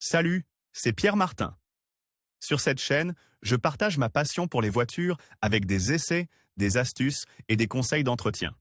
Salut, c'est Pierre Martin. Sur cette chaîne, je partage ma passion pour les voitures avec des essais, des astuces et des conseils d'entretien.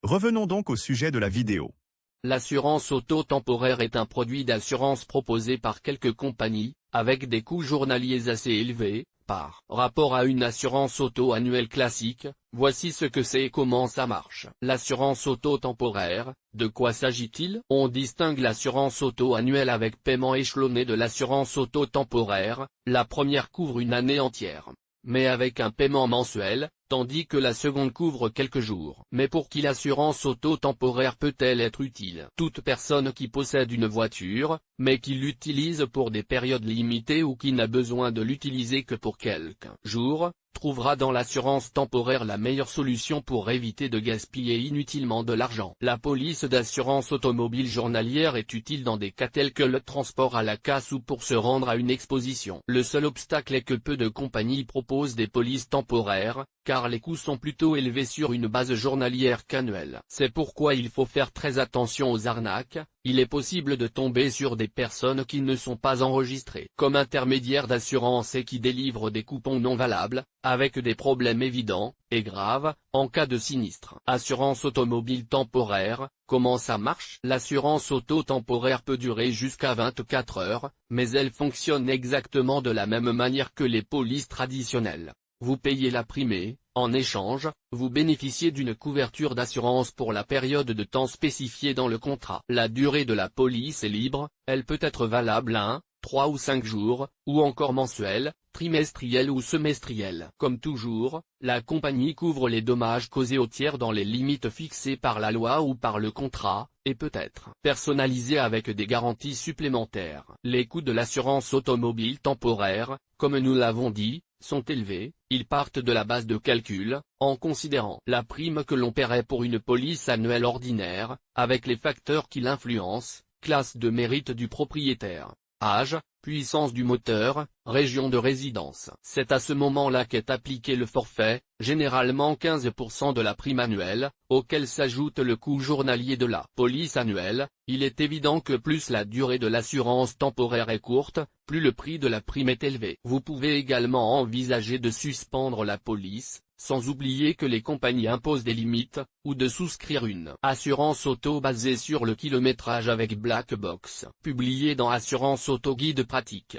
Revenons donc au sujet de la vidéo. L'assurance auto temporaire est un produit d'assurance proposé par quelques compagnies, avec des coûts journaliers assez élevés, par rapport à une assurance auto annuelle classique. Voici ce que c'est et comment ça marche. L'assurance auto temporaire, de quoi s'agit-il? On distingue l'assurance auto annuelle avec paiement échelonné de l'assurance auto temporaire. La première couvre une année entière, mais avec un paiement mensuel, tandis que la seconde couvre quelques jours. Mais pour qui l'assurance auto temporaire peut-elle être utile? Toute personne qui possède une voiture, mais qui l'utilise pour des périodes limitées ou qui n'a besoin de l'utiliser que pour quelques jours, trouvera dans l'assurance temporaire la meilleure solution pour éviter de gaspiller inutilement de l'argent. La police d'assurance automobile journalière est utile dans des cas tels que le transport à la casse ou pour se rendre à une exposition. Le seul obstacle est que peu de compagnies proposent des polices temporaires, car les coûts sont plutôt élevés sur une base journalière qu'annuelle. C'est pourquoi il faut faire très attention aux arnaques. Il est possible de tomber sur des personnes qui ne sont pas enregistrées comme intermédiaires d'assurance et qui délivrent des coupons non valables, avec des problèmes évidents et graves en cas de sinistre. Assurance automobile temporaire, comment ça marche? L'assurance auto temporaire peut durer jusqu'à 24 heures, mais elle fonctionne exactement de la même manière que les polices traditionnelles. Vous payez la prime. En échange, vous bénéficiez d'une couverture d'assurance pour la période de temps spécifiée dans le contrat. La durée de la police est libre, elle peut être valable 1, 3 ou 5 jours, ou encore mensuelle, trimestrielle ou semestrielle. Comme toujours, la compagnie couvre les dommages causés aux tiers dans les limites fixées par la loi ou par le contrat, et peut être personnalisée avec des garanties supplémentaires. Les coûts de l'assurance automobile temporaire, comme nous l'avons dit, sont élevés. Ils partent de la base de calcul, en considérant la prime que l'on paierait pour une police annuelle ordinaire, avec les facteurs qui l'influencent, classe de mérite du propriétaire, âge, puissance du moteur, région de résidence. C'est à ce moment-là qu'est appliqué le forfait, généralement 15% de la prime annuelle, auquel s'ajoute le coût journalier de la police annuelle. Il est évident que plus la durée de l'assurance temporaire est courte, plus le prix de la prime est élevé. Vous pouvez également envisager de suspendre la police, sans oublier que les compagnies imposent des limites, ou de souscrire une assurance auto basée sur le kilométrage avec Black Box, publié dans Assurance Auto Guide Pratique.